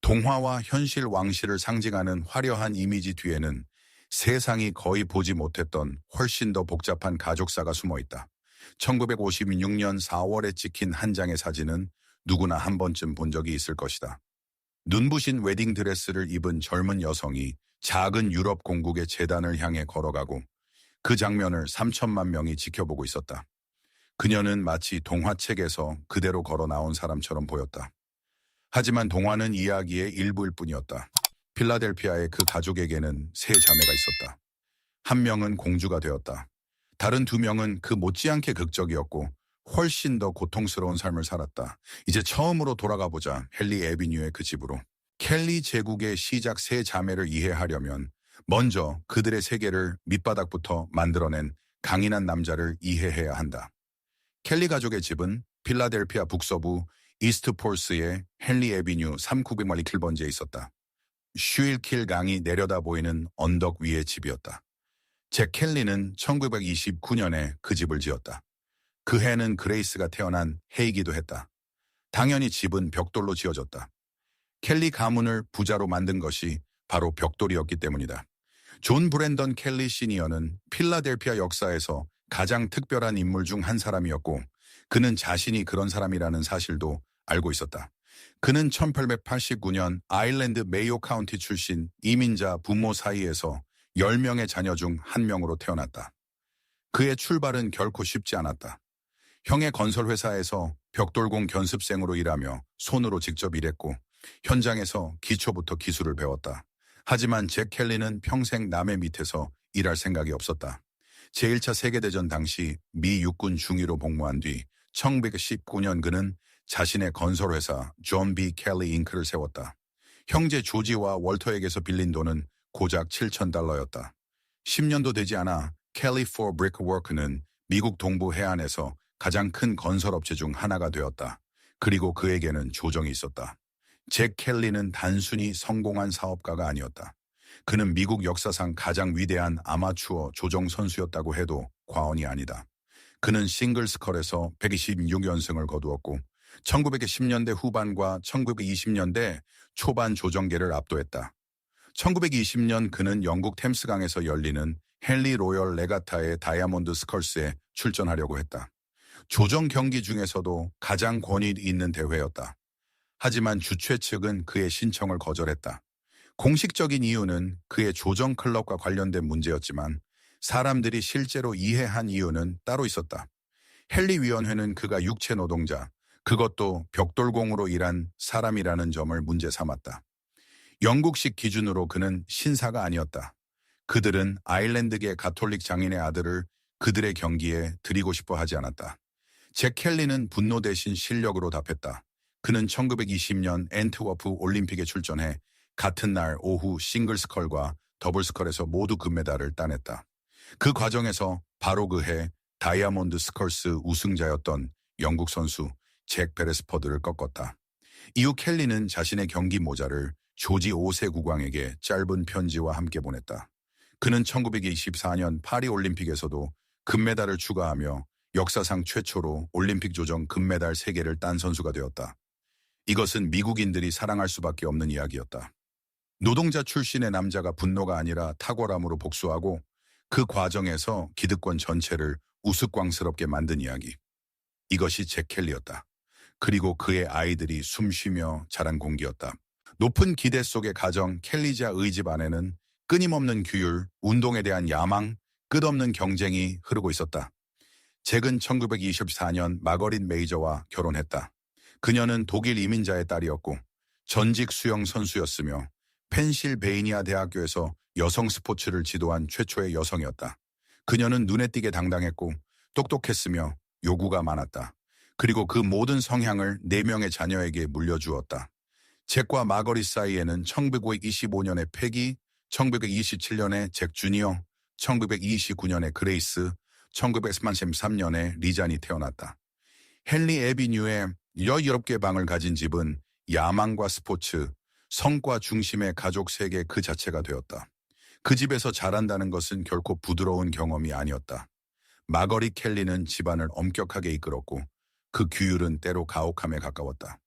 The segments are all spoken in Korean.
동화와 현실 왕실을 상징하는 화려한 이미지 뒤에는 세상이 거의 보지 못했던 훨씬 더 복잡한 가족사가 숨어 있다. 1956년 4월에 찍힌 한 장의 사진은 누구나 한 번쯤 본 적이 있을 것이다. 눈부신 웨딩드레스를 입은 젊은 여성이 작은 유럽 공국의 재단을 향해 걸어가고 그 장면을 3천만 명이 지켜보고 있었다. 그녀는 마치 동화책에서 그대로 걸어 나온 사람처럼 보였다. 하지만 동화는 이야기의 일부일 뿐이었다. 필라델피아의 그 가족에게는 세 자매가 있었다. 한 명은 공주가 되었다. 다른 두 명은 그 못지않게 극적이었고 훨씬 더 고통스러운 삶을 살았다. 이제 처음으로 돌아가 보자. 헨리 애비뉴의 그 집으로. 켈리 제국의 시작 세 자매를 이해하려면 먼저 그들의 세계를 밑바닥부터 만들어낸 강인한 남자를 이해해야 한다. 켈리 가족의 집은 필라델피아 북서부 이스트폴스의 헨리 애비뉴 3900마리 킬번지에 있었다. 슈일킬 강이 내려다 보이는 언덕 위의 집이었다. 잭 켈리는 1929년에 그 집을 지었다. 그 해는 그레이스가 태어난 해이기도 했다. 당연히 집은 벽돌로 지어졌다. 켈리 가문을 부자로 만든 것이 바로 벽돌이었기 때문이다. 존 브랜던 켈리 시니어는 필라델피아 역사에서 가장 특별한 인물 중 한 사람이었고 그는 자신이 그런 사람이라는 사실도 알고 있었다. 그는 1889년 아일랜드 메이오 카운티 출신 이민자 부모 사이에서 10명의 자녀 중 한 명으로 태어났다. 그의 출발은 결코 쉽지 않았다. 형의 건설회사에서 벽돌공 견습생으로 일하며 손으로 직접 일했고 현장에서 기초부터 기술을 배웠다. 하지만 잭 켈리는 평생 남의 밑에서 일할 생각이 없었다. 제1차 세계대전 당시 미 육군 중위로 복무한 뒤 1919년 그는 자신의 건설회사 존 B. 켈리 잉크를 세웠다. 형제 조지와 월터에게서 빌린 돈은 고작 $7,000였다. 10년도 되지 않아 켈리 for Brickwork는 미국 동부 해안에서 가장 큰 건설업체 중 하나가 되었다. 그리고 그에게는 조정이 있었다. 잭 켈리는 단순히 성공한 사업가가 아니었다. 그는 미국 역사상 가장 위대한 아마추어 조정 선수였다고 해도 과언이 아니다. 그는 싱글스컬에서 126연승을 거두었고 1910년대 후반과 1920년대 초반 조정계를 압도했다. 1920년 그는 영국 템스강에서 열리는 헨리 로열 레가타의 다이아몬드 스컬스에 출전하려고 했다. 조정 경기 중에서도 가장 권위 있는 대회였다. 하지만 주최 측은 그의 신청을 거절했다. 공식적인 이유는 그의 조정 클럽과 관련된 문제였지만 사람들이 실제로 이해한 이유는 따로 있었다. 헨리 위원회는 그가 육체 노동자, 그것도 벽돌공으로 일한 사람이라는 점을 문제 삼았다. 영국식 기준으로 그는 신사가 아니었다. 그들은 아일랜드계 가톨릭 장인의 아들을 그들의 경기에 드리고 싶어 하지 않았다. 잭 켈리는 분노 대신 실력으로 답했다. 그는 1920년 앤트워프 올림픽에 출전해 같은 날 오후 싱글스컬과 더블스컬에서 모두 금메달을 따냈다. 그 과정에서 바로 그해 다이아몬드 스컬스 우승자였던 영국 선수 잭 베레스퍼드를 꺾었다. 이후 켈리는 자신의 경기 모자를 조지 5세 국왕에게 짧은 편지와 함께 보냈다. 그는 1924년 파리 올림픽에서도 금메달을 추가하며 역사상 최초로 올림픽 조정 금메달 3개를 딴 선수가 되었다. 이것은 미국인들이 사랑할 수밖에 없는 이야기였다. 노동자 출신의 남자가 분노가 아니라 탁월함으로 복수하고 그 과정에서 기득권 전체를 우스꽝스럽게 만든 이야기. 이것이 잭 켈리였다. 그리고 그의 아이들이 숨쉬며 자란 공기였다. 높은 기대 속의 가정 켈리자 의집 안에는 끊임없는 규율, 운동에 대한 야망, 끝없는 경쟁이 흐르고 있었다. 잭은 1924년 마거릿 메이저와 결혼했다. 그녀는 독일 이민자의 딸이었고 전직 수영 선수였으며 펜실베이니아 대학교에서 여성 스포츠를 지도한 최초의 여성이었다. 그녀는 눈에 띄게 당당했고 똑똑했으며 요구가 많았다. 그리고 그 모든 성향을 4명의 자녀에게 물려주었다. 잭과 마거릿 사이에는 1925년에 패기, 1927년에 잭 주니어, 1929년에 그레이스, 1933년에 리잔이 태어났다. 헨리 애비뉴의 17개의 방을 가진 집은 야망과 스포츠, 성과 중심의 가족 세계 그 자체가 되었다. 그 집에서 자란다는 것은 결코 부드러운 경험이 아니었다. 마거릿 켈리는 집안을 엄격하게 이끌었고 그 규율은 때로 가혹함에 가까웠다.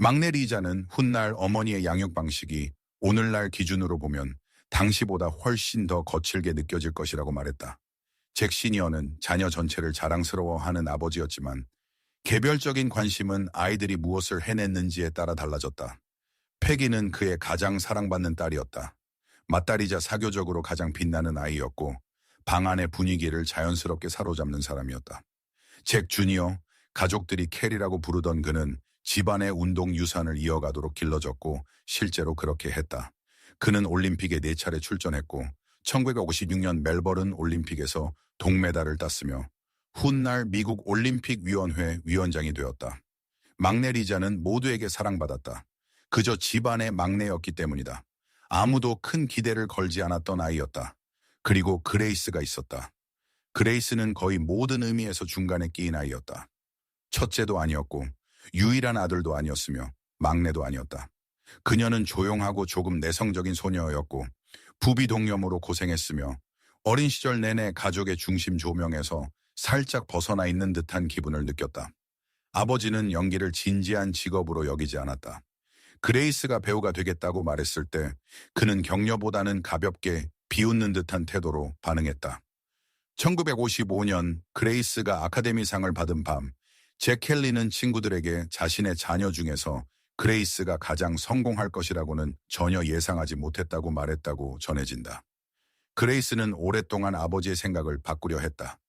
막내 리자는 훗날 어머니의 양육 방식이 오늘날 기준으로 보면 당시보다 훨씬 더 거칠게 느껴질 것이라고 말했다. 잭 시니어는 자녀 전체를 자랑스러워하는 아버지였지만 개별적인 관심은 아이들이 무엇을 해냈는지에 따라 달라졌다. 패기는 그의 가장 사랑받는 딸이었다. 맏딸이자 사교적으로 가장 빛나는 아이였고 방 안의 분위기를 자연스럽게 사로잡는 사람이었다. 잭 주니어, 가족들이 캐리라고 부르던 그는 집안의 운동 유산을 이어가도록 길러졌고 실제로 그렇게 했다. 그는 올림픽에 4차례 출전했고 1956년 멜버른 올림픽에서 동메달을 땄으며 훗날 미국 올림픽위원회 위원장이 되었다. 막내 리자는 모두에게 사랑받았다. 그저 집안의 막내였기 때문이다. 아무도 큰 기대를 걸지 않았던 아이였다. 그리고 그레이스가 있었다. 그레이스는 거의 모든 의미에서 중간에 끼인 아이였다. 첫째도 아니었고 유일한 아들도 아니었으며 막내도 아니었다. 그녀는 조용하고 조금 내성적인 소녀였고 부비동염으로 고생했으며 어린 시절 내내 가족의 중심 조명에서 살짝 벗어나 있는 듯한 기분을 느꼈다. 아버지는 연기를 진지한 직업으로 여기지 않았다. 그레이스가 배우가 되겠다고 말했을 때 그는 격려보다는 가볍게 비웃는 듯한 태도로 반응했다. 1955년 그레이스가 아카데미상을 받은 밤, 잭 켈리는 친구들에게 자신의 자녀 중에서 그레이스가 가장 성공할 것이라고는 전혀 예상하지 못했다고 말했다고 전해진다. 그레이스는 오랫동안 아버지의 생각을 바꾸려 했다.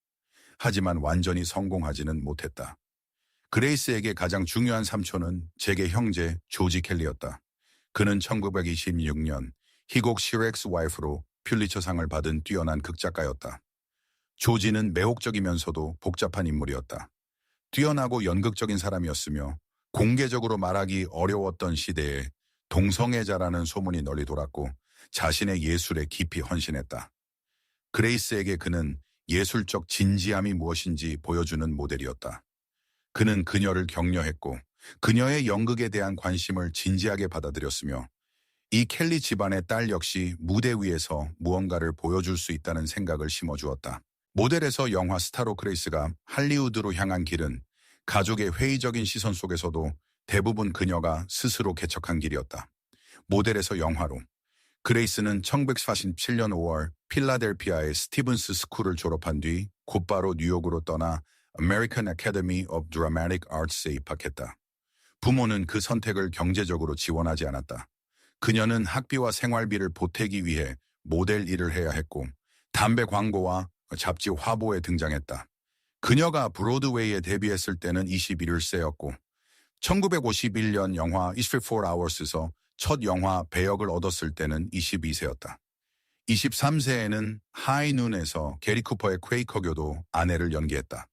하지만 완전히 성공하지는 못했다. 그레이스에게 가장 중요한 삼촌은 잭의 형제 조지 켈리였다. 그는 1926년 희곡 시렉스 와이프로 퓰리처상을 받은 뛰어난 극작가였다. 조지는 매혹적이면서도 복잡한 인물이었다. 뛰어나고 연극적인 사람이었으며 공개적으로 말하기 어려웠던 시대에 동성애자라는 소문이 널리 돌았고 자신의 예술에 깊이 헌신했다. 그레이스에게 그는 예술적 진지함이 무엇인지 보여주는 모델이었다. 그는 그녀를 격려했고 그녀의 연극에 대한 관심을 진지하게 받아들였으며 이 켈리 집안의 딸 역시 무대 위에서 무언가를 보여줄 수 있다는 생각을 심어주었다. 모델에서 영화 스타로 그레이스가 할리우드로 향한 길은 가족의 회의적인 시선 속에서도 대부분 그녀가 스스로 개척한 길이었다. 모델에서 영화로 그레이스는 1947년 5월 필라델피아의 스티븐스 스쿨을 졸업한 뒤 곧바로 뉴욕으로 떠나 American Academy of Dramatic Arts에 입학했다. 부모는 그 선택을 경제적으로 지원하지 않았다. 그녀는 학비와 생활비를 보태기 위해 모델 일을 해야 했고 담배 광고와 잡지 화보에 등장했다. 그녀가 브로드웨이에 데뷔했을 때는 21세였고 1951년 영화 It's 4 Hours에서 첫 영화 배역을 얻었을 때는 22세였다. 23세에는 하이눈에서 게리 쿠퍼의 퀘이커교도 아내를 연기했다.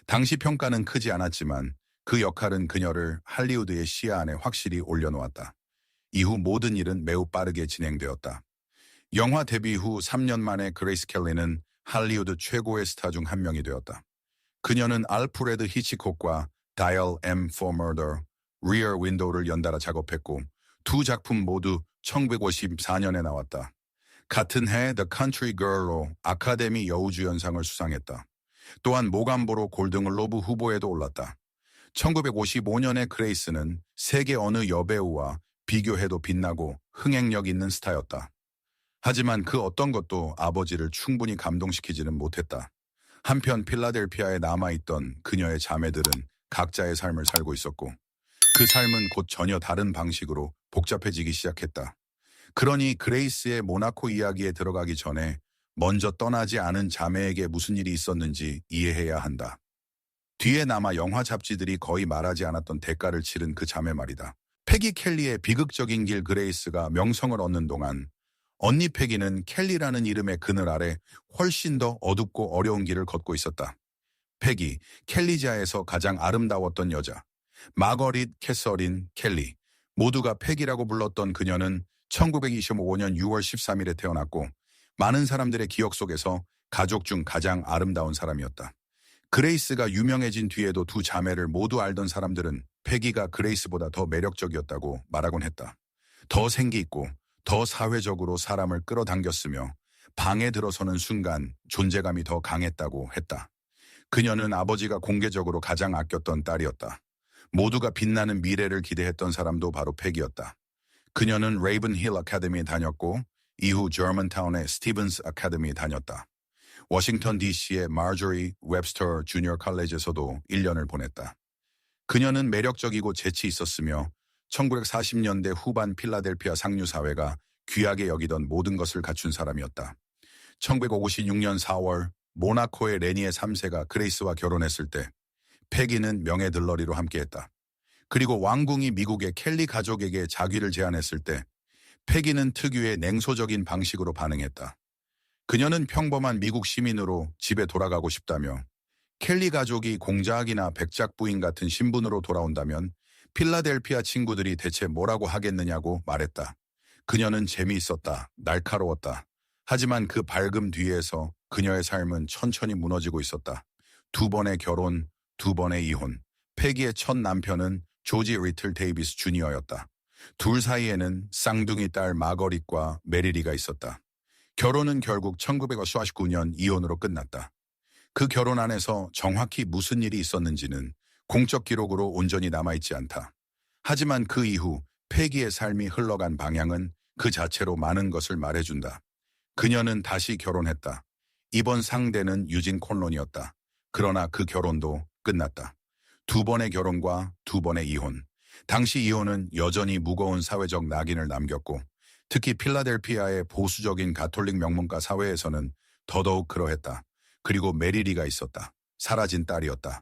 당시 평가는 크지 않았지만 그 역할은 그녀를 할리우드의 시야 안에 확실히 올려놓았다. 이후 모든 일은 매우 빠르게 진행되었다. 영화 데뷔 후 3년 만에 그레이스 켈리는 할리우드 최고의 스타 중 한 명이 되었다. 그녀는 알프레드 히치콕과 Dial M for Murder, Rear Window를 연달아 작업했고 두 작품 모두 1954년에 나왔다. 같은 해 The Country Girl로 아카데미 여우주연상을 수상했다. 또한 모감보로 골든글로브 후보에도 올랐다. 1955년에 그레이스는 세계 어느 여배우와 비교해도 빛나고 흥행력 있는 스타였다. 하지만 그 어떤 것도 아버지를 충분히 감동시키지는 못했다. 한편 필라델피아에 남아있던 그녀의 자매들은 각자의 삶을 살고 있었고 그 삶은 곧 전혀 다른 방식으로 복잡해지기 시작했다. 그러니 그레이스의 모나코 이야기에 들어가기 전에 먼저 떠나지 않은 자매에게 무슨 일이 있었는지 이해해야 한다. 뒤에 남아 영화 잡지들이 거의 말하지 않았던 대가를 치른 그 자매 말이다. 패기 켈리의 비극적인 길 그레이스가 명성을 얻는 동안 언니 패기는 켈리라는 이름의 그늘 아래 훨씬 더 어둡고 어려운 길을 걷고 있었다. 패기, 켈리지아에서 가장 아름다웠던 여자, 마거릿 캐서린 켈리, 모두가 패기라고 불렀던 그녀는 1925년 6월 13일에 태어났고 많은 사람들의 기억 속에서 가족 중 가장 아름다운 사람이었다. 그레이스가 유명해진 뒤에도 두 자매를 모두 알던 사람들은 패기가 그레이스보다 더 매력적이었다고 말하곤 했다. 더 생기 있고 더 사회적으로 사람을 끌어당겼으며 방에 들어서는 순간 존재감이 더 강했다고 했다. 그녀는 아버지가 공개적으로 가장 아꼈던 딸이었다. 모두가 빛나는 미래를 기대했던 사람도 바로 패기였다. 그녀는 레이븐 힐 아카데미에 다녔고 이후 저먼타운의 스티븐스 아카데미에 다녔다. 워싱턴 DC의 마조리 웹스터 주니어 칼리지에서도 1년을 보냈다. 그녀는 매력적이고 재치 있었으며 1940년대 후반 필라델피아 상류 사회가 귀하게 여기던 모든 것을 갖춘 사람이었다. 1956년 4월 모나코의 레니의 3세가 그레이스와 결혼했을 때 패기는 명예들러리로 함께했다. 그리고 왕궁이 미국의 켈리 가족에게 자귀를 제안했을 때 패기는 특유의 냉소적인 방식으로 반응했다. 그녀는 평범한 미국 시민으로 집에 돌아가고 싶다며 켈리 가족이 공작이나 백작 부인 같은 신분으로 돌아온다면 필라델피아 친구들이 대체 뭐라고 하겠느냐고 말했다. 그녀는 재미있었다. 날카로웠다. 하지만 그 밝음 뒤에서 그녀의 삶은 천천히 무너지고 있었다. 2번의 결혼, 2번의 이혼. 패기의 첫 남편은 조지 리틀 데이비스 주니어였다. 둘 사이에는 쌍둥이 딸 마거릿과 메리리가 있었다. 결혼은 결국 1949년 이혼으로 끝났다. 그 결혼 안에서 정확히 무슨 일이 있었는지는 공적 기록으로 온전히 남아있지 않다. 하지만 그 이후 패기의 삶이 흘러간 방향은 그 자체로 많은 것을 말해준다. 그녀는 다시 결혼했다. 이번 상대는 유진 콘론이었다. 그러나 그 결혼도 끝났다. 2번의 결혼과 2번의 이혼. 당시 이혼은 여전히 무거운 사회적 낙인을 남겼고 특히 필라델피아의 보수적인 가톨릭 명문가 사회에서는 더더욱 그러했다. 그리고 메리리가 있었다. 사라진 딸이었다.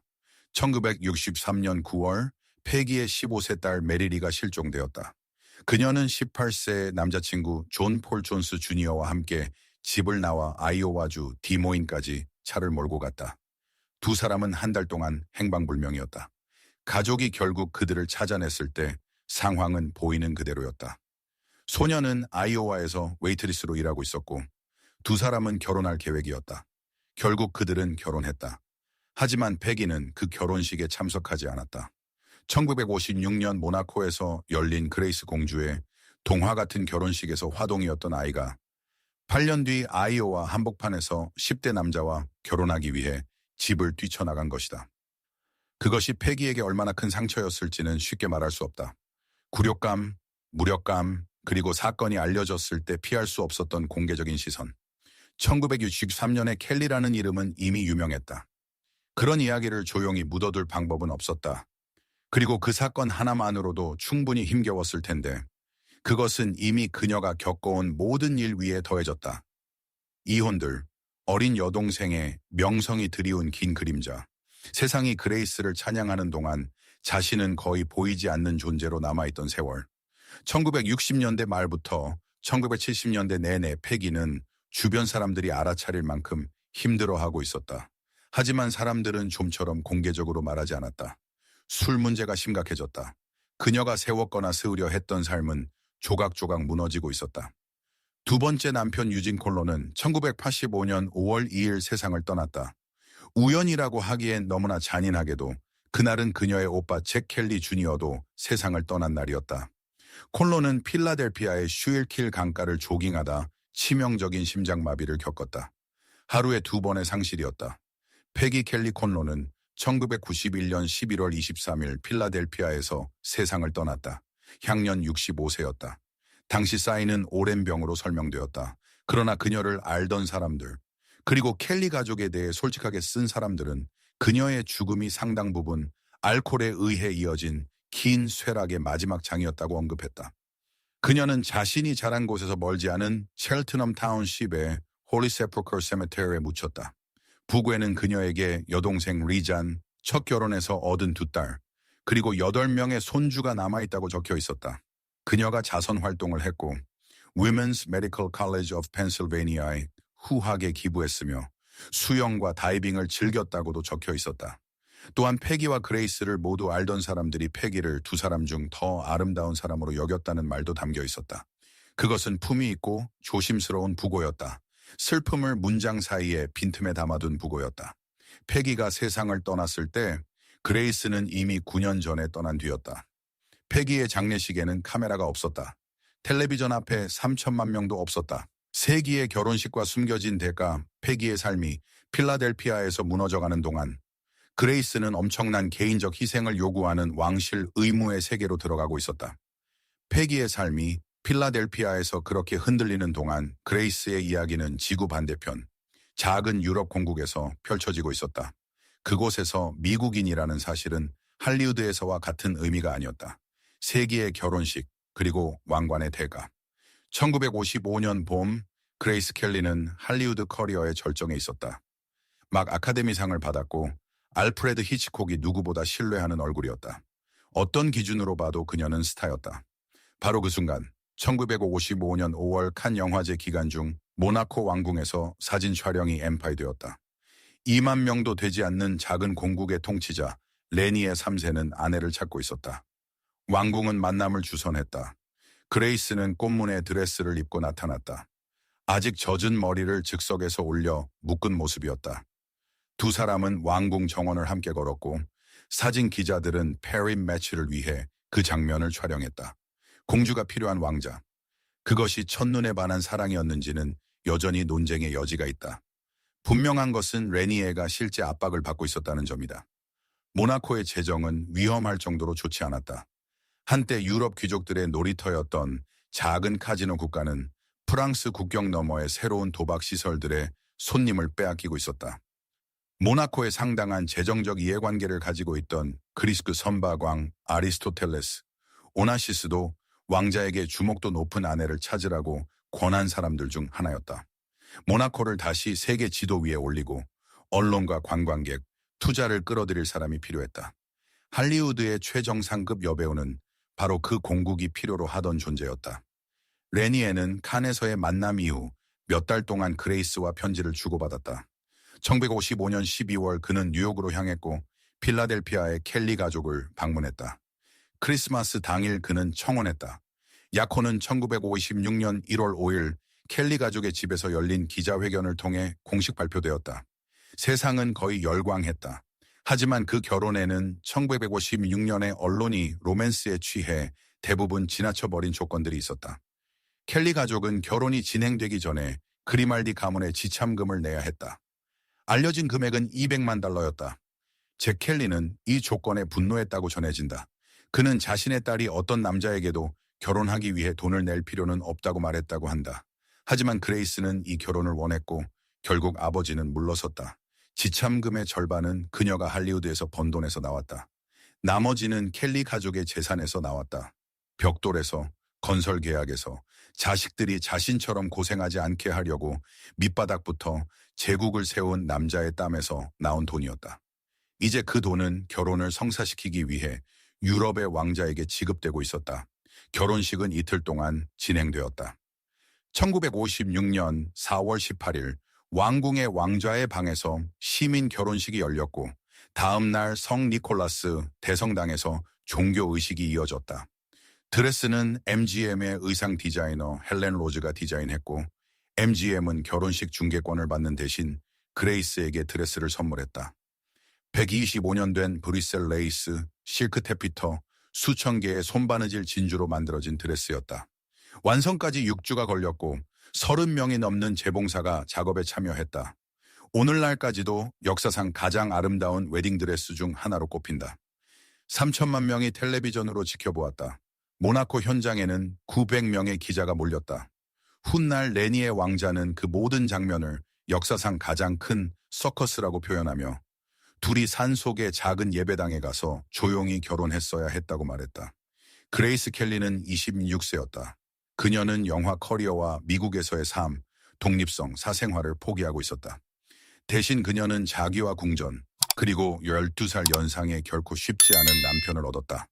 1963년 9월 패기의 15세 딸 메리리가 실종되었다. 그녀는 18세 남자친구 존 폴 존스 주니어와 함께 집을 나와 아이오와주 디모인까지 차를 몰고 갔다. 두 사람은 한 달 동안 행방불명이었다. 가족이 결국 그들을 찾아냈을 때 상황은 보이는 그대로였다. 소녀는 아이오와에서 웨이트리스로 일하고 있었고 두 사람은 결혼할 계획이었다. 결국 그들은 결혼했다. 하지만 패기는 그 결혼식에 참석하지 않았다. 1956년 모나코에서 열린 그레이스 공주의 동화 같은 결혼식에서 화동이었던 아이가 8년 뒤 아이오와 한복판에서 10대 남자와 결혼하기 위해 집을 뛰쳐나간 것이다. 그것이 패기에게 얼마나 큰 상처였을지는 쉽게 말할 수 없다. 굴욕감, 무력감, 그리고 사건이 알려졌을 때 피할 수 없었던 공개적인 시선. 1963년에 켈리라는 이름은 이미 유명했다. 그런 이야기를 조용히 묻어둘 방법은 없었다. 그리고 그 사건 하나만으로도 충분히 힘겨웠을 텐데 그것은 이미 그녀가 겪어온 모든 일 위에 더해졌다. 이혼들, 어린 여동생의 명성이 드리운 긴 그림자, 세상이 그레이스를 찬양하는 동안 자신은 거의 보이지 않는 존재로 남아있던 세월. 1960년대 말부터 1970년대 내내 패기는 주변 사람들이 알아차릴 만큼 힘들어하고 있었다. 하지만 사람들은 좀처럼 공개적으로 말하지 않았다. 술 문제가 심각해졌다. 그녀가 세웠거나 세우려 했던 삶은 조각조각 무너지고 있었다. 두 번째 남편 유진 콜론은 1985년 5월 2일 세상을 떠났다. 우연이라고 하기엔 너무나 잔인하게도 그날은 그녀의 오빠 잭 켈리 주니어도 세상을 떠난 날이었다. 콜론은 필라델피아의 슈일킬 강가를 조깅하다 치명적인 심장마비를 겪었다. 하루에 2번의 상실이었다. 패기 켈리 콜론은 1991년 11월 23일 필라델피아에서 세상을 떠났다. 향년 65세였다. 당시 사인은 오랜 병으로 설명되었다. 그러나 그녀를 알던 사람들, 그리고 켈리 가족에 대해 솔직하게 쓴 사람들은 그녀의 죽음이 상당 부분 알코올에 의해 이어진 긴 쇠락의 마지막 장이었다고 언급했다. 그녀는 자신이 자란 곳에서 멀지 않은 첼트넘 타운십의 홀리 세프컬 세메테리에 묻혔다. 부고에는 그녀에게 여동생 리잔, 첫 결혼에서 얻은 2딸, 그리고 8명의 손주가 남아있다고 적혀 있었다. 그녀가 자선 활동을 했고 Women's Medical College of Pennsylvania에 후하게 기부했으며 수영과 다이빙을 즐겼다고도 적혀 있었다. 또한 패기와 그레이스를 모두 알던 사람들이 패기를 두 사람 중 더 아름다운 사람으로 여겼다는 말도 담겨 있었다. 그것은 품위 있고 조심스러운 부고였다. 슬픔을 문장 사이에 빈틈에 담아둔 부고였다. 패기가 세상을 떠났을 때 그레이스는 이미 9년 전에 떠난 뒤였다. 패기의 장례식에는 카메라가 없었다. 텔레비전 앞에 3천만 명도 없었다. 세기의 결혼식과 숨겨진 대가, 패기의 삶이 필라델피아에서 무너져가는 동안 그레이스는 엄청난 개인적 희생을 요구하는 왕실 의무의 세계로 들어가고 있었다. 패기의 삶이 필라델피아에서 그렇게 흔들리는 동안 그레이스의 이야기는 지구 반대편, 작은 유럽 공국에서 펼쳐지고 있었다. 그곳에서 미국인이라는 사실은 할리우드에서와 같은 의미가 아니었다. 세기의 결혼식, 그리고 왕관의 대가. 1955년 봄, 그레이스 켈리는 할리우드 커리어의 절정에 있었다. 막 아카데미상을 받았고 알프레드 히치콕이 누구보다 신뢰하는 얼굴이었다. 어떤 기준으로 봐도 그녀는 스타였다. 바로 그 순간 1955년 5월 칸 영화제 기간 중 모나코 왕궁에서 사진 촬영이 엠파이되었다. 2만 명도 되지 않는 작은 공국의 통치자 레니의 3세는 아내를 찾고 있었다. 왕궁은 만남을 주선했다. 그레이스는 꽃무늬 드레스를 입고 나타났다. 아직 젖은 머리를 즉석에서 올려 묶은 모습이었다. 두 사람은 왕궁 정원을 함께 걸었고 사진 기자들은 페리 매치를 위해 그 장면을 촬영했다. 공주가 필요한 왕자. 그것이 첫눈에 반한 사랑이었는지는 여전히 논쟁의 여지가 있다. 분명한 것은 레니에가 실제 압박을 받고 있었다는 점이다. 모나코의 재정은 위험할 정도로 좋지 않았다. 한때 유럽 귀족들의 놀이터였던 작은 카지노 국가는 프랑스 국경 너머의 새로운 도박 시설들의 손님을 빼앗기고 있었다. 모나코에 상당한 재정적 이해관계를 가지고 있던 그리스 선박왕 아리스토텔레스, 오나시스도 왕자에게 주목도 높은 아내를 찾으라고 권한 사람들 중 하나였다. 모나코를 다시 세계 지도 위에 올리고 언론과 관광객, 투자를 끌어들일 사람이 필요했다. 할리우드의 최정상급 여배우는 바로 그 공국이 필요로 하던 존재였다. 레니에는 칸에서의 만남 이후 몇 달 동안 그레이스와 편지를 주고받았다. 1955년 12월 그는 뉴욕으로 향했고 필라델피아의 켈리 가족을 방문했다. 크리스마스 당일 그는 청혼했다. 야코는 1956년 1월 5일 켈리 가족의 집에서 열린 기자회견을 통해 공식 발표되었다. 세상은 거의 열광했다. 하지만 그 결혼에는 1956년에 언론이 로맨스에 취해 대부분 지나쳐버린 조건들이 있었다. 켈리 가족은 결혼이 진행되기 전에 그리말디 가문에 지참금을 내야 했다. 알려진 금액은 200만 달러였다. 잭 켈리는 이 조건에 분노했다고 전해진다. 그는 자신의 딸이 어떤 남자에게도 결혼하기 위해 돈을 낼 필요는 없다고 말했다고 한다. 하지만 그레이스는 이 결혼을 원했고 결국 아버지는 물러섰다. 지참금의 절반은 그녀가 할리우드에서 번 돈에서 나왔다. 나머지는 켈리 가족의 재산에서 나왔다. 벽돌에서, 건설 계약에서, 자식들이 자신처럼 고생하지 않게 하려고 밑바닥부터 제국을 세운 남자의 땀에서 나온 돈이었다. 이제 그 돈은 결혼을 성사시키기 위해 유럽의 왕자에게 지급되고 있었다. 결혼식은 이틀 동안 진행되었다. 1956년 4월 18일 왕궁의 왕좌의 방에서 시민 결혼식이 열렸고 다음 날 성 니콜라스 대성당에서 종교 의식이 이어졌다. 드레스는 MGM의 의상 디자이너 헬렌 로즈가 디자인했고 MGM은 결혼식 중계권을 받는 대신 그레이스에게 드레스를 선물했다. 125년 된 브뤼셀 레이스, 실크 테피터, 수천 개의 손바느질 진주로 만들어진 드레스였다. 완성까지 6주가 걸렸고 30명이 넘는 재봉사가 작업에 참여했다. 오늘날까지도 역사상 가장 아름다운 웨딩드레스 중 하나로 꼽힌다. 3천만 명이 텔레비전으로 지켜보았다. 모나코 현장에는 900명의 기자가 몰렸다. 훗날 레니의 왕자는 그 모든 장면을 역사상 가장 큰 서커스라고 표현하며 둘이 산속의 작은 예배당에 가서 조용히 결혼했어야 했다고 말했다. 그레이스 켈리는 26세였다. 그녀는 영화 커리어와 미국에서의 삶, 독립성, 사생활을 포기하고 있었다. 대신 그녀는 자기와 궁전, 그리고 12살 연상의 결코 쉽지 않은 남편을 얻었다.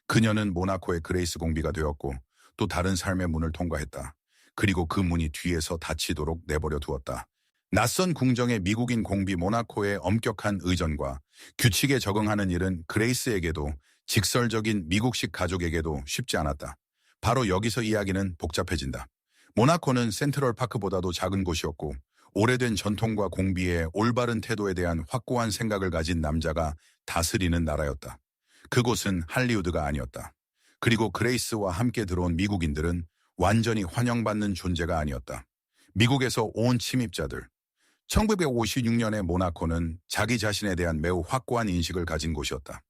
그녀는 모나코의 그레이스 공비가 되었고 또 다른 삶의 문을 통과했다. 그리고 그 문이 뒤에서 닫히도록 내버려 두었다. 낯선 궁정의 미국인 공비 모나코의 엄격한 의전과 규칙에 적응하는 일은 그레이스에게도 직설적인 미국식 가족에게도 쉽지 않았다. 바로 여기서 이야기는 복잡해진다. 모나코는 센트럴파크보다도 작은 곳이었고 오래된 전통과 공비의 올바른 태도에 대한 확고한 생각을 가진 남자가 다스리는 나라였다. 그곳은 할리우드가 아니었다. 그리고 그레이스와 함께 들어온 미국인들은 완전히 환영받는 존재가 아니었다. 미국에서 온 침입자들, 1956년의 모나코는 자기 자신에 대한 매우 확고한 인식을 가진 곳이었다.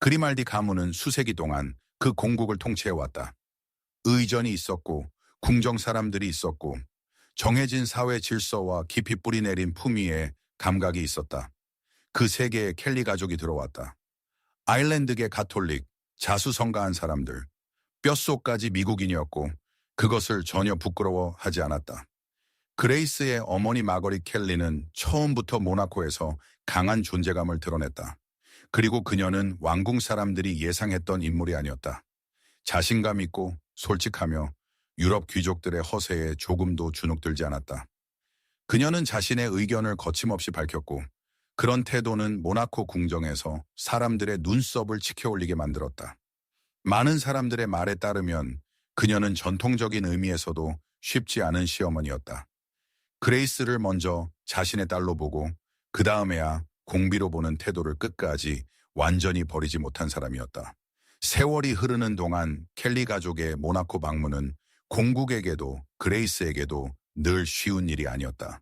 그리말디 가문은 수세기 동안 그 공국을 통치해왔다. 의전이 있었고 궁정 사람들이 있었고 정해진 사회 질서와 깊이 뿌리내린 품위에 감각이 있었다. 그 세계에 켈리 가족이 들어왔다. 아일랜드계 가톨릭, 자수성가한 사람들, 뼛속까지 미국인이었고 그것을 전혀 부끄러워하지 않았다. 그레이스의 어머니 마거릿 켈리는 처음부터 모나코에서 강한 존재감을 드러냈다. 그리고 그녀는 왕궁 사람들이 예상했던 인물이 아니었다. 자신감 있고 솔직하며 유럽 귀족들의 허세에 조금도 주눅들지 않았다. 그녀는 자신의 의견을 거침없이 밝혔고 그런 태도는 모나코 궁정에서 사람들의 눈썹을 치켜올리게 만들었다. 많은 사람들의 말에 따르면 그녀는 전통적인 의미에서도 쉽지 않은 시어머니였다. 그레이스를 먼저 자신의 딸로 보고 그 다음에야 공비로 보는 태도를 끝까지 완전히 버리지 못한 사람이었다. 세월이 흐르는 동안 켈리 가족의 모나코 방문은 공국에게도 그레이스에게도 늘 쉬운 일이 아니었다.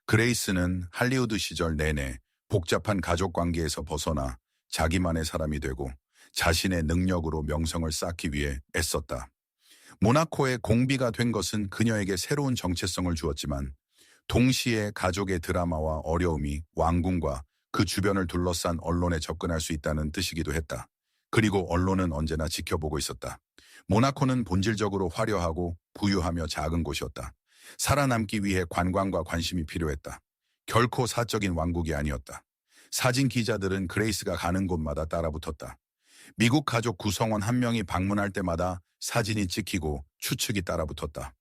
그레이스는 할리우드 시절 내내 복잡한 가족 관계에서 벗어나 자기만의 사람이 되고 자신의 능력으로 명성을 쌓기 위해 애썼다. 모나코의 공비가 된 것은 그녀에게 새로운 정체성을 주었지만 동시에 가족의 드라마와 어려움이 왕궁과 그 주변을 둘러싼 언론에 접근할 수 있다는 뜻이기도 했다. 그리고 언론은 언제나 지켜보고 있었다. 모나코는 본질적으로 화려하고 부유하며 작은 곳이었다. 살아남기 위해 관광과 관심이 필요했다. 결코 사적인 왕국이 아니었다. 사진 기자들은 그레이스가 가는 곳마다 따라붙었다. 미국 가족 구성원 한 명이 방문할 때마다 사진이 찍히고 추측이 따라붙었다.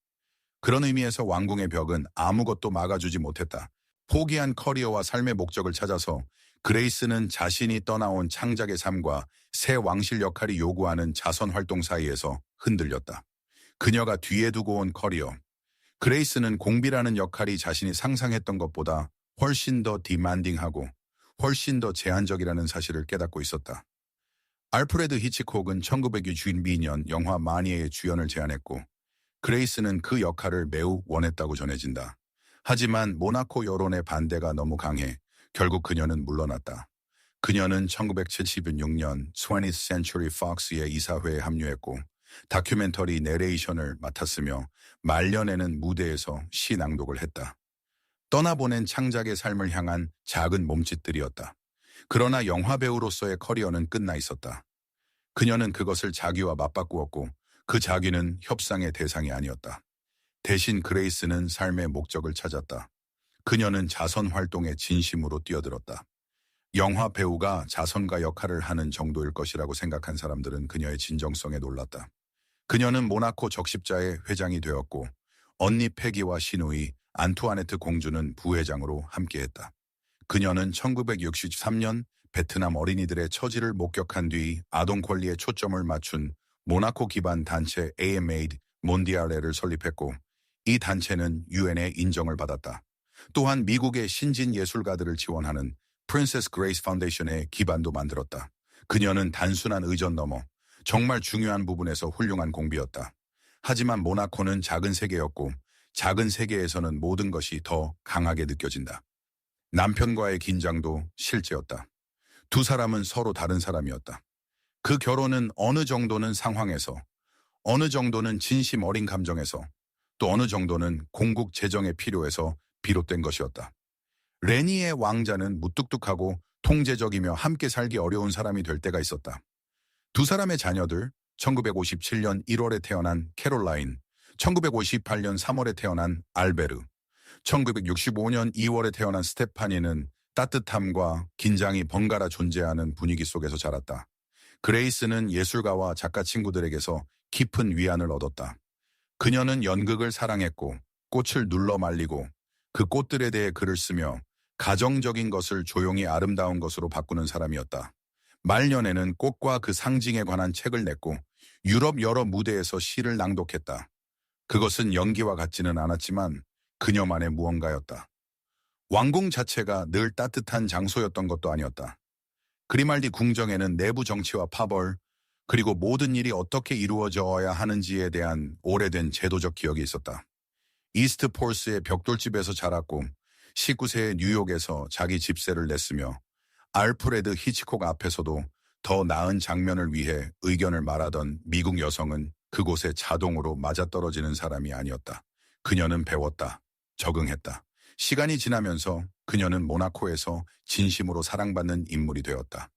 그런 의미에서 왕궁의 벽은 아무것도 막아주지 못했다. 포기한 커리어와 삶의 목적을 찾아서 그레이스는 자신이 떠나온 창작의 삶과 새 왕실 역할이 요구하는 자선 활동 사이에서 흔들렸다. 그녀가 뒤에 두고 온 커리어. 그레이스는 공비라는 역할이 자신이 상상했던 것보다 훨씬 더 디만딩하고 훨씬 더 제한적이라는 사실을 깨닫고 있었다. 알프레드 히치콕은 1962년 영화 마니에의 주연을 제안했고 그레이스는 그 역할을 매우 원했다고 전해진다. 하지만 모나코 여론의 반대가 너무 강해 결국 그녀는 물러났다. 그녀는 1976년 20th Century Fox의 이사회에 합류했고 다큐멘터리 내레이션을 맡았으며 말년에는 무대에서 시 낭독을 했다. 떠나보낸 창작의 삶을 향한 작은 몸짓들이었다. 그러나 영화배우로서의 커리어는 끝나 있었다. 그녀는 그것을 자기와 맞바꾸었고 그 자기는 협상의 대상이 아니었다. 대신 그레이스는 삶의 목적을 찾았다. 그녀는 자선 활동에 진심으로 뛰어들었다. 영화 배우가 자선가 역할을 하는 정도일 것이라고 생각한 사람들은 그녀의 진정성에 놀랐다. 그녀는 모나코 적십자의 회장이 되었고 언니 패기와 시누이 안투아네트 공주는 부회장으로 함께했다. 그녀는 1963년 베트남 어린이들의 처지를 목격한 뒤 아동 권리에 초점을 맞춘 모나코 기반 단체 AMAID 몬디알레를 설립했고 이 단체는 UN의 인정을 받았다. 또한 미국의 신진 예술가들을 지원하는 프린세스 그레이스 파운데이션의 기반도 만들었다. 그녀는 단순한 의전 넘어 정말 중요한 부분에서 훌륭한 공비였다. 하지만 모나코는 작은 세계였고 작은 세계에서는 모든 것이 더 강하게 느껴진다. 남편과의 긴장도 실제였다. 두 사람은 서로 다른 사람이었다. 그 결혼은 어느 정도는 상황에서, 어느 정도는 진심 어린 감정에서, 또 어느 정도는 공국 재정의 필요에서 비롯된 것이었다. 레니의 왕자는 무뚝뚝하고 통제적이며 함께 살기 어려운 사람이 될 때가 있었다. 두 사람의 자녀들, 1957년 1월에 태어난 캐롤라인, 1958년 3월에 태어난 알베르, 1965년 2월에 태어난 스테파니는 따뜻함과 긴장이 번갈아 존재하는 분위기 속에서 자랐다. 그레이스는 예술가와 작가 친구들에게서 깊은 위안을 얻었다. 그녀는 연극을 사랑했고 꽃을 눌러 말리고 그 꽃들에 대해 글을 쓰며 가정적인 것을 조용히 아름다운 것으로 바꾸는 사람이었다. 말년에는 꽃과 그 상징에 관한 책을 냈고 유럽 여러 무대에서 시를 낭독했다. 그것은 연기와 같지는 않았지만 그녀만의 무언가였다. 왕궁 자체가 늘 따뜻한 장소였던 것도 아니었다. 그리말디 궁정에는 내부 정치와 파벌, 그리고 모든 일이 어떻게 이루어져야 하는지에 대한 오래된 제도적 기억이 있었다. 이스트 폴스의 벽돌집에서 자랐고 19세의 뉴욕에서 자기 집세를 냈으며 알프레드 히치콕 앞에서도 더 나은 장면을 위해 의견을 말하던 미국 여성은 그곳에 자동으로 맞아떨어지는 사람이 아니었다. 그녀는 배웠다. 적응했다. 시간이 지나면서 그녀는 모나코에서 진심으로 사랑받는 인물이 되었다.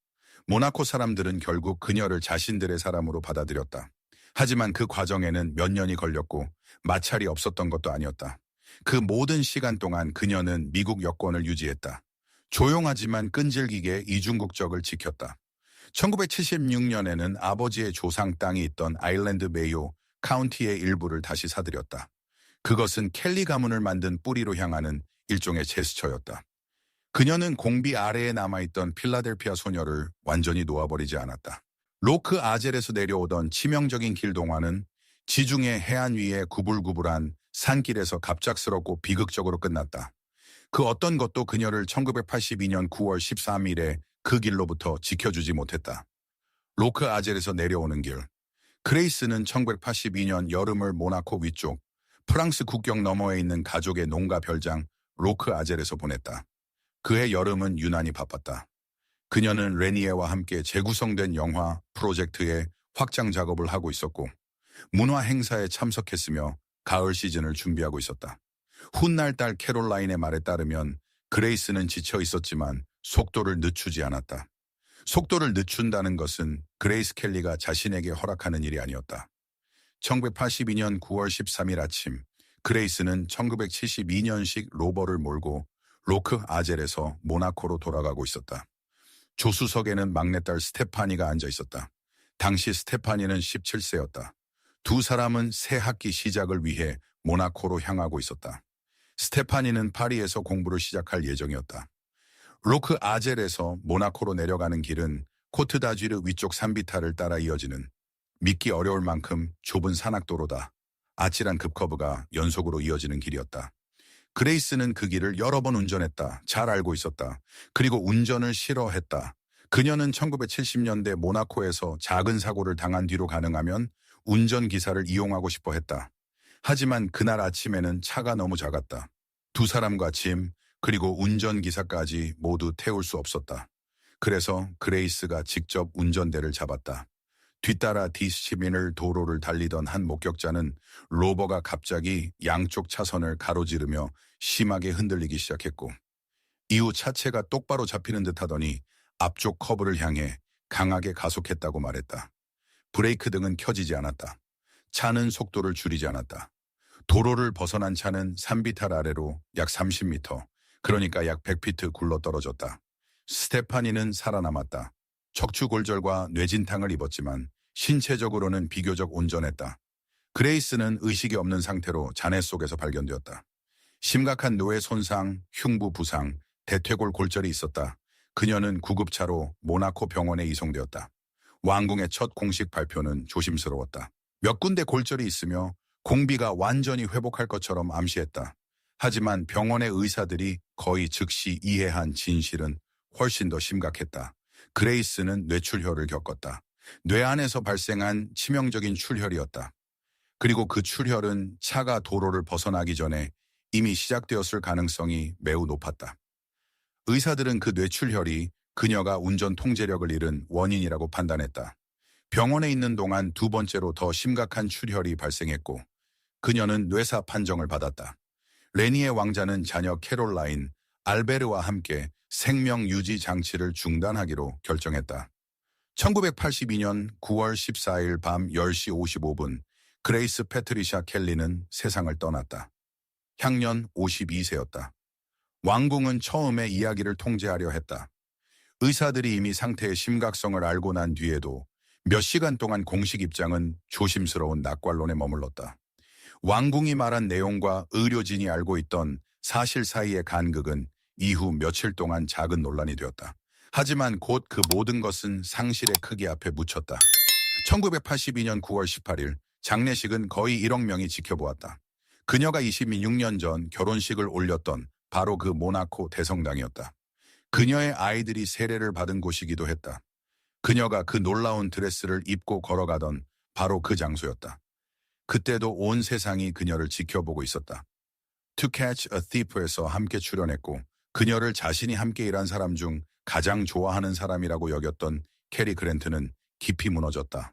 모나코 사람들은 결국 그녀를 자신들의 사람으로 받아들였다. 하지만 그 과정에는 몇 년이 걸렸고 마찰이 없었던 것도 아니었다. 그 모든 시간 동안 그녀는 미국 여권을 유지했다. 조용하지만 끈질기게 이중국적을 지켰다. 1976년에는 아버지의 조상 땅이 있던 아일랜드 메요 카운티의 일부를 다시 사들였다. 그것은 켈리 가문을 만든 뿌리로 향하는 일종의 제스처였다. 그녀는 공비 아래에 남아있던 필라델피아 소녀를 완전히 놓아버리지 않았다. 로크 아젤에서 내려오던 치명적인 길동화는 지중해 해안 위에 구불구불한 산길에서 갑작스럽고 비극적으로 끝났다. 그 어떤 것도 그녀를 1982년 9월 13일에 그 길로부터 지켜주지 못했다. 로크 아젤에서 내려오는 길. 그레이스는 1982년 여름을 모나코 위쪽 프랑스 국경 너머에 있는 가족의 농가 별장 로크 아젤에서 보냈다. 그해 여름은 유난히 바빴다. 그녀는 레니에와 함께 재구성된 영화 프로젝트의 확장 작업을 하고 있었고 문화 행사에 참석했으며 가을 시즌을 준비하고 있었다. 훗날 딸 캐롤라인의 말에 따르면 그레이스는 지쳐 있었지만 속도를 늦추지 않았다. 속도를 늦춘다는 것은 그레이스 켈리가 자신에게 허락하는 일이 아니었다. 1982년 9월 13일 아침 그레이스는 1972년식 로버를 몰고 로크 아젤에서 모나코로 돌아가고 있었다. 조수석에는 막내딸 스테파니가 앉아 있었다. 당시 스테파니는 17세였다. 두 사람은 새 학기 시작을 위해 모나코로 향하고 있었다. 스테파니는 파리에서 공부를 시작할 예정이었다. 로크 아젤에서 모나코로 내려가는 길은 코트다쥐르 위쪽 산비탈을 따라 이어지는 믿기 어려울 만큼 좁은 산악도로다. 아찔한 급커브가 연속으로 이어지는 길이었다. 그레이스는 그 길을 여러 번 운전했다. 잘 알고 있었다. 그리고 운전을 싫어했다. 그녀는 1970년대 모나코에서 작은 사고를 당한 뒤로 가능하면 운전기사를 이용하고 싶어 했다. 하지만 그날 아침에는 차가 너무 작았다. 두 사람과 짐, 그리고 운전기사까지 모두 태울 수 없었다. 그래서 그레이스가 직접 운전대를 잡았다. 뒤따라 디스치민을 도로를 달리던 한 목격자는 로버가 갑자기 양쪽 차선을 가로지르며 심하게 흔들리기 시작했고 이후 차체가 똑바로 잡히는 듯 하더니 앞쪽 커브를 향해 강하게 가속했다고 말했다. 브레이크 등은 켜지지 않았다. 차는 속도를 줄이지 않았다. 도로를 벗어난 차는 산비탈 아래로 약 30m, 그러니까 약 100피트 굴러떨어졌다. 스테파니는 살아남았다. 척추골절과 뇌진탕을 입었지만 신체적으로는 비교적 온전했다. 그레이스는 의식이 없는 상태로 잔해 속에서 발견되었다. 심각한 뇌 손상, 흉부 부상, 대퇴골 골절이 있었다. 그녀는 구급차로 모나코 병원에 이송되었다. 왕궁의 첫 공식 발표는 조심스러웠다. 몇 군데 골절이 있으며 공비가 완전히 회복할 것처럼 암시했다. 하지만 병원의 의사들이 거의 즉시 이해한 진실은 훨씬 더 심각했다. 그레이스는 뇌출혈을 겪었다. 뇌 안에서 발생한 치명적인 출혈이었다. 그리고 그 출혈은 차가 도로를 벗어나기 전에 이미 시작되었을 가능성이 매우 높았다. 의사들은 그 뇌출혈이 그녀가 운전 통제력을 잃은 원인이라고 판단했다. 병원에 있는 동안 두 번째로 더 심각한 출혈이 발생했고 그녀는 뇌사 판정을 받았다. 레니의 왕자는 자녀 캐롤라인, 알베르와 함께 생명 유지 장치를 중단하기로 결정했다. 1982년 9월 14일 밤 10시 55분 그레이스 패트리샤 켈리는 세상을 떠났다. 향년 52세였다. 왕궁은 처음에 이야기를 통제하려 했다. 의사들이 이미 상태의 심각성을 알고 난 뒤에도 몇 시간 동안 공식 입장은 조심스러운 낙관론에 머물렀다. 왕궁이 말한 내용과 의료진이 알고 있던 사실 사이의 간극은 이후 며칠 동안 작은 논란이 되었다. 하지만 곧 그 모든 것은 상실의 크기 앞에 묻혔다. 1982년 9월 18일 장례식은 거의 1억 명이 지켜보았다. 그녀가 26년 전 결혼식을 올렸던 바로 그 모나코 대성당이었다. 그녀의 아이들이 세례를 받은 곳이기도 했다. 그녀가 그 놀라운 드레스를 입고 걸어가던 바로 그 장소였다. 그때도 온 세상이 그녀를 지켜보고 있었다. To Catch a Thief에서 함께 출연했고 그녀를 자신이 함께 일한 사람 중 가장 좋아하는 사람이라고 여겼던 캐리 그랜트는 깊이 무너졌다.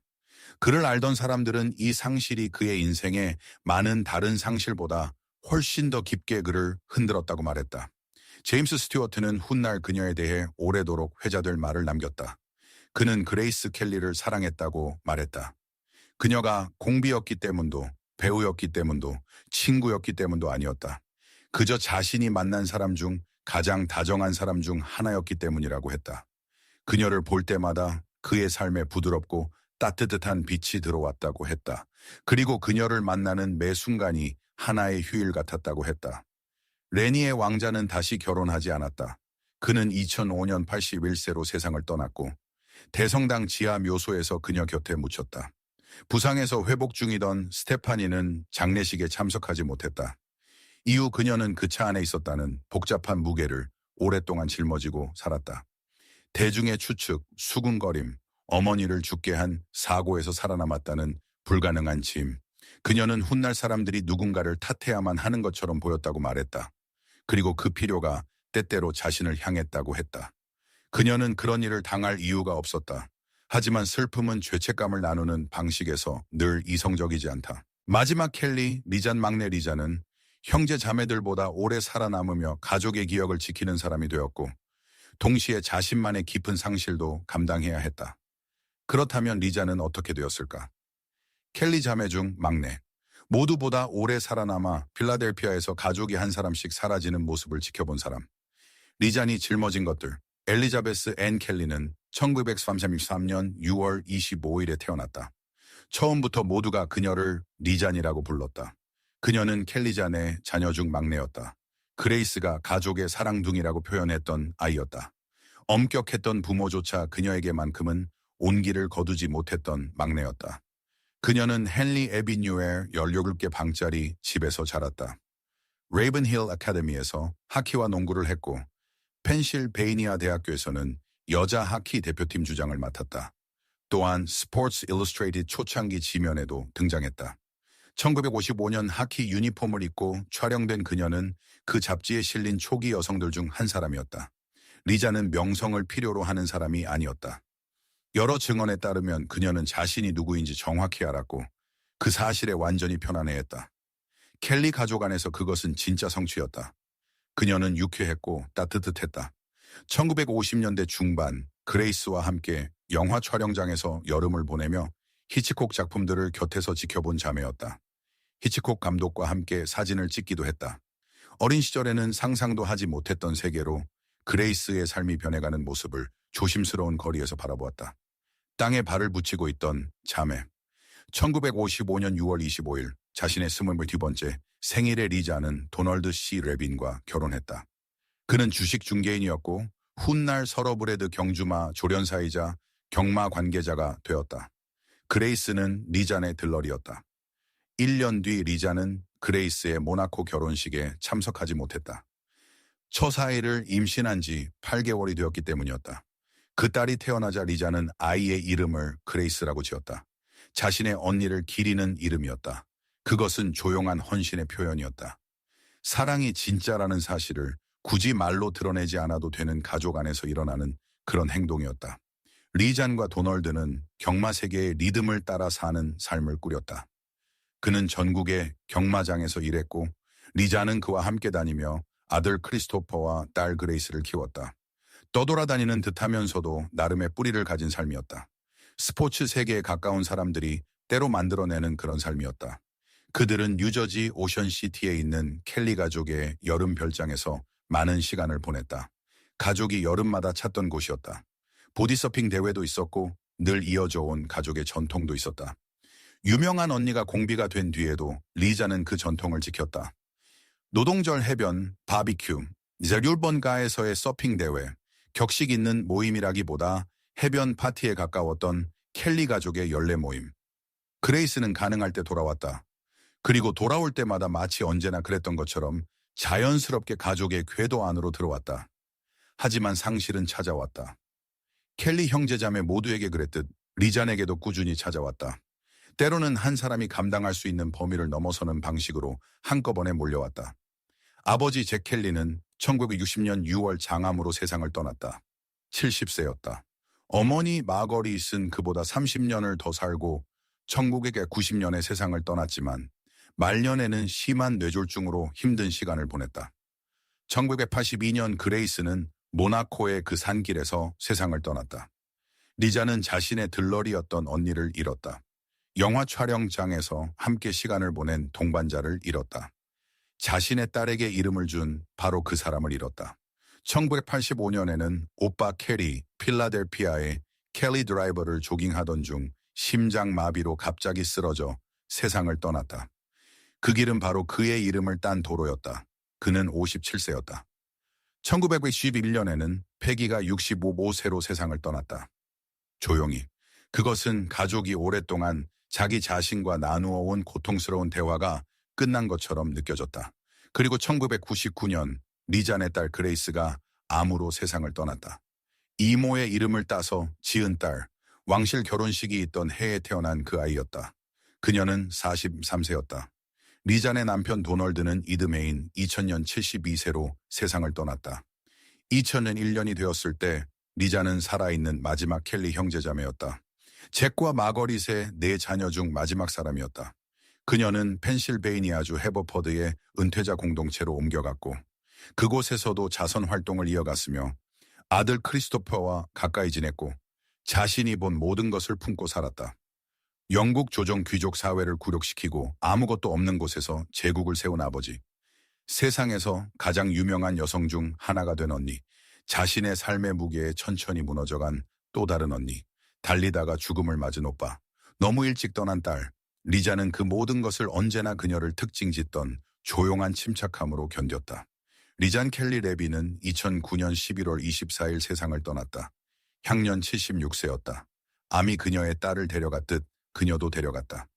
그를 알던 사람들은 이 상실이 그의 인생에 많은 다른 상실보다 훨씬 더 깊게 그를 흔들었다고 말했다. 제임스 스튜어트는 훗날 그녀에 대해 오래도록 회자될 말을 남겼다. 그는 그레이스 켈리를 사랑했다고 말했다. 그녀가 공비였기 때문도 배우였기 때문도 친구였기 때문도 아니었다. 그저 자신이 만난 사람 중 가장 다정한 사람 중 하나였기 때문이라고 했다. 그녀를 볼 때마다 그의 삶에 부드럽고 따뜻한 빛이 들어왔다고 했다. 그리고 그녀를 만나는 매 순간이 하나의 휴일 같았다고 했다. 레니의 왕자는 다시 결혼하지 않았다. 그는 2005년 81세로 세상을 떠났고 대성당 지하 묘소에서 그녀 곁에 묻혔다. 부상에서 회복 중이던 스테파니는 장례식에 참석하지 못했다. 이후 그녀는 그 차 안에 있었다는 복잡한 무게를 오랫동안 짊어지고 살았다. 대중의 추측, 수군거림, 어머니를 죽게 한 사고에서 살아남았다는 불가능한 짐. 그녀는 훗날 사람들이 누군가를 탓해야만 하는 것처럼 보였다고 말했다. 그리고 그 필요가 때때로 자신을 향했다고 했다. 그녀는 그런 일을 당할 이유가 없었다. 하지만 슬픔은 죄책감을 나누는 방식에서 늘 이성적이지 않다. 마지막 켈리, 리잔 막내 리잔은 형제 자매들보다 오래 살아남으며 가족의 기억을 지키는 사람이 되었고 동시에 자신만의 깊은 상실도 감당해야 했다. 그렇다면 리잔은 어떻게 되었을까? 켈리 자매 중 막내. 모두보다 오래 살아남아 필라델피아에서 가족이 한 사람씩 사라지는 모습을 지켜본 사람. 리잔이 짊어진 것들. 엘리자베스 앤 켈리는 1933년 6월 25일에 태어났다. 처음부터 모두가 그녀를 리잔이라고 불렀다. 그녀는 켈리 잔의 자녀 중 막내였다. 그레이스가 가족의 사랑둥이라고 표현했던 아이였다. 엄격했던 부모조차 그녀에게만큼은 온기를 거두지 못했던 막내였다. 그녀는 헨리 에비뉴의 17개 방짜리 집에서 자랐다. 레이븐힐 아카데미에서 하키와 농구를 했고 펜실베이니아 대학교에서는 여자 하키 대표팀 주장을 맡았다. 또한 스포츠 일러스트레이티드 초창기 지면에도 등장했다. 1955년 하키 유니폼을 입고 촬영된 그녀는 그 잡지에 실린 초기 여성들 중 한 사람이었다. 리자는 명성을 필요로 하는 사람이 아니었다. 여러 증언에 따르면 그녀는 자신이 누구인지 정확히 알았고 그 사실에 완전히 편안해했다. 켈리 가족 안에서 그것은 진짜 성취였다. 그녀는 유쾌했고 따뜻했다. 1950년대 중반 그레이스와 함께 영화 촬영장에서 여름을 보내며 히치콕 작품들을 곁에서 지켜본 자매였다. 히치콕 감독과 함께 사진을 찍기도 했다. 어린 시절에는 상상도 하지 못했던 세계로 그레이스의 삶이 변해가는 모습을 조심스러운 거리에서 바라보았다. 땅에 발을 붙이고 있던 자매. 1955년 6월 25일 자신의 22번째 생일에 리자는 도널드 C. 레빈과 결혼했다. 그는 주식 중개인이었고 훗날 서러브레드 경주마 조련사이자 경마 관계자가 되었다. 그레이스는 리잔의 들러리였다. 1년 뒤 리자는 그레이스의 모나코 결혼식에 참석하지 못했다. 처사이를 임신한 지 8개월이 되었기 때문이었다. 그 딸이 태어나자 리자는 아이의 이름을 그레이스라고 지었다. 자신의 언니를 기리는 이름이었다. 그것은 조용한 헌신의 표현이었다. 사랑이 진짜라는 사실을 굳이 말로 드러내지 않아도 되는 가족 안에서 일어나는 그런 행동이었다. 리잔과 도널드는 경마 세계의 리듬을 따라 사는 삶을 꾸렸다. 그는 전국의 경마장에서 일했고 리자는 그와 함께 다니며 아들 크리스토퍼와 딸 그레이스를 키웠다. 떠돌아다니는 듯하면서도 나름의 뿌리를 가진 삶이었다. 스포츠 세계에 가까운 사람들이 때로 만들어내는 그런 삶이었다. 그들은 뉴저지 오션시티에 있는 켈리 가족의 여름 별장에서 많은 시간을 보냈다. 가족이 여름마다 찾던 곳이었다. 보디서핑 대회도 있었고 늘 이어져 온 가족의 전통도 있었다. 유명한 언니가 공비가 된 뒤에도 리자는 그 전통을 지켰다. 노동절 해변, 바비큐, 제률번가에서의 서핑 대회, 격식 있는 모임이라기보다 해변 파티에 가까웠던 켈리 가족의 연례 모임. 그레이스는 가능할 때 돌아왔다. 그리고 돌아올 때마다 마치 언제나 그랬던 것처럼 자연스럽게 가족의 궤도 안으로 들어왔다. 하지만 상실은 찾아왔다. 켈리 형제자매 모두에게 그랬듯 리잔에게도 꾸준히 찾아왔다. 때로는 한 사람이 감당할 수 있는 범위를 넘어서는 방식으로 한꺼번에 몰려왔다. 아버지 잭 켈리는 1960년 6월 장암으로 세상을 떠났다. 70세였다. 어머니 마거릿은 그보다 30년을 더 살고 1990년에 세상을 떠났지만 말년에는 심한 뇌졸중으로 힘든 시간을 보냈다. 1982년 그레이스는 모나코의 그 산길에서 세상을 떠났다. 리자는 자신의 들러리였던 언니를 잃었다. 영화 촬영장에서 함께 시간을 보낸 동반자를 잃었다. 자신의 딸에게 이름을 준 바로 그 사람을 잃었다. 1985년에는 오빠 캐리, 필라델피아의 켈리 드라이버를 조깅하던 중 심장마비로 갑자기 쓰러져 세상을 떠났다. 그 길은 바로 그의 이름을 딴 도로였다. 그는 57세였다. 1911년에는 패기가 65세로 세상을 떠났다. 조용히. 그것은 가족이 오랫동안 자기 자신과 나누어 온 고통스러운 대화가 끝난 것처럼 느껴졌다. 그리고 1999년 리잔의 딸 그레이스가 암으로 세상을 떠났다. 이모의 이름을 따서 지은 딸, 왕실 결혼식이 있던 해에 태어난 그 아이였다. 그녀는 43세였다. 리잔의 남편 도널드는 이듬해인 2000년 72세로 세상을 떠났다. 2000년 1년이 되었을 때 리잔은 살아있는 마지막 켈리 형제자매였다. 잭과 마거릿의 네 자녀 중 마지막 사람이었다. 그녀는 펜실베이니아주 해버퍼드의 은퇴자 공동체로 옮겨갔고 그곳에서도 자선 활동을 이어갔으며 아들 크리스토퍼와 가까이 지냈고 자신이 본 모든 것을 품고 살았다. 영국 조정 귀족 사회를 굴욕시키고 아무것도 없는 곳에서 제국을 세운 아버지. 세상에서 가장 유명한 여성 중 하나가 된 언니. 자신의 삶의 무게에 천천히 무너져간 또 다른 언니. 달리다가 죽음을 맞은 오빠. 너무 일찍 떠난 딸. 리자는 그 모든 것을 언제나 그녀를 특징짓던 조용한 침착함으로 견뎠다. 리잔 켈리 레비는 2009년 11월 24일 세상을 떠났다. 향년 76세였다. 암이 그녀의 딸을 데려갔듯 그녀도 데려갔다.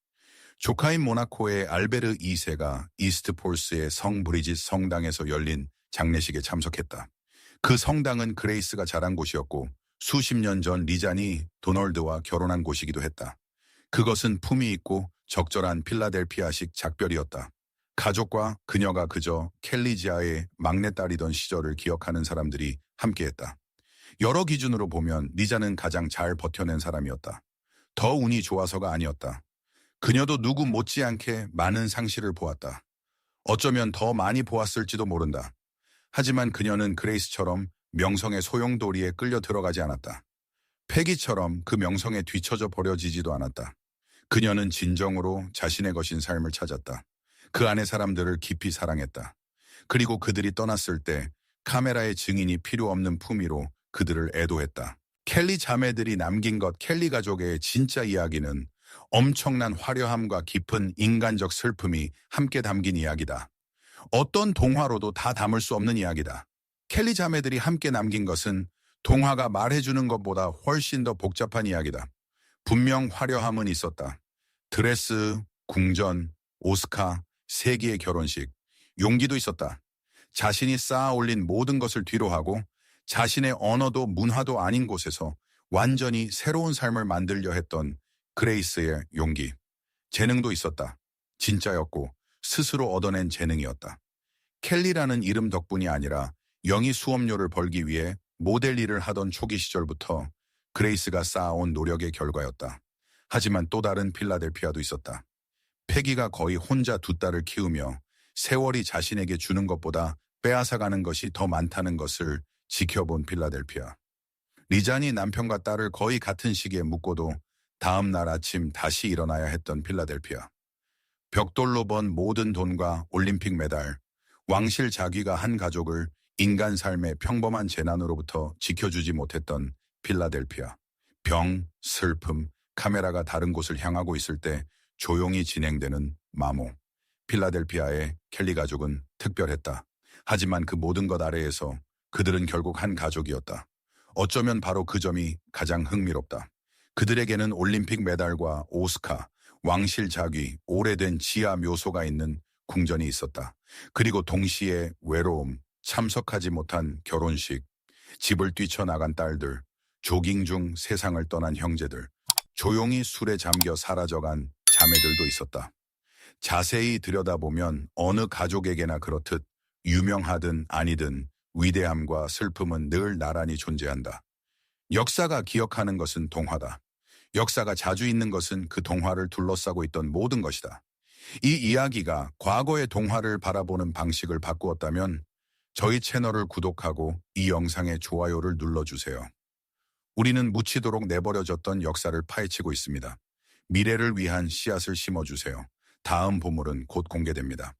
조카인 모나코의 알베르 2세가 이스트폴스의 성 브리짓 성당에서 열린 장례식에 참석했다. 그 성당은 그레이스가 자란 곳이었고 수십 년 전 리잔이 도널드와 결혼한 곳이기도 했다. 그것은 품위 있고 적절한 필라델피아식 작별이었다. 가족과 그녀가 그저 켈리지아의 막내딸이던 시절을 기억하는 사람들이 함께했다. 여러 기준으로 보면 리자는 가장 잘 버텨낸 사람이었다. 더 운이 좋아서가 아니었다. 그녀도 누구 못지않게 많은 상실을 보았다. 어쩌면 더 많이 보았을지도 모른다. 하지만 그녀는 그레이스처럼 명성의 소용돌이에 끌려 들어가지 않았다. 패기처럼 그 명성에 뒤처져 버려지지도 않았다. 그녀는 진정으로 자신의 것인 삶을 찾았다. 그 안의 사람들을 깊이 사랑했다. 그리고 그들이 떠났을 때 카메라의 증인이 필요 없는 품위로 그들을 애도했다. 켈리 자매들이 남긴 것 켈리 가족의 진짜 이야기는 엄청난 화려함과 깊은 인간적 슬픔이 함께 담긴 이야기다. 어떤 동화로도 다 담을 수 없는 이야기다. 켈리 자매들이 함께 남긴 것은 동화가 말해주는 것보다 훨씬 더 복잡한 이야기다. 분명 화려함은 있었다. 드레스, 궁전, 오스카, 세기의 결혼식, 용기도 있었다. 자신이 쌓아 올린 모든 것을 뒤로하고 자신의 언어도 문화도 아닌 곳에서 완전히 새로운 삶을 만들려 했던 그레이스의 용기. 재능도 있었다. 진짜였고 스스로 얻어낸 재능이었다. 켈리라는 이름 덕분이 아니라 영희 수업료를 벌기 위해 모델 일을 하던 초기 시절부터 그레이스가 쌓아온 노력의 결과였다. 하지만 또 다른 필라델피아도 있었다. 패기가 거의 혼자 두 딸을 키우며 세월이 자신에게 주는 것보다 빼앗아가는 것이 더 많다는 것을 지켜본 필라델피아. 리잔이 남편과 딸을 거의 같은 시기에 묻고도 다음 날 아침 다시 일어나야 했던 필라델피아. 벽돌로 번 모든 돈과 올림픽 메달, 왕실 자귀가 한 가족을 인간 삶의 평범한 재난으로부터 지켜주지 못했던 필라델피아. 병, 슬픔, 카메라가 다른 곳을 향하고 있을 때 조용히 진행되는 마모. 필라델피아의 켈리 가족은 특별했다. 하지만 그 모든 것 아래에서 그들은 결국 한 가족이었다. 어쩌면 바로 그 점이 가장 흥미롭다. 그들에게는 올림픽 메달과 오스카, 왕실 자귀, 오래된 지하 묘소가 있는 궁전이 있었다. 그리고 동시에 외로움, 참석하지 못한 결혼식, 집을 뛰쳐나간 딸들, 조깅 중 세상을 떠난 형제들, 조용히 술에 잠겨 사라져간 자매들도 있었다. 자세히 들여다보면 어느 가족에게나 그렇듯 유명하든 아니든 위대함과 슬픔은 늘 나란히 존재한다. 역사가 기억하는 것은 동화다. 역사가 자주 있는 것은 그 동화를 둘러싸고 있던 모든 것이다. 이 이야기가 과거의 동화를 바라보는 방식을 바꾸었다면 저희 채널을 구독하고 이 영상에 좋아요를 눌러주세요. 우리는 묻히도록 내버려졌던 역사를 파헤치고 있습니다. 미래를 위한 씨앗을 심어주세요. 다음 보물은 곧 공개됩니다.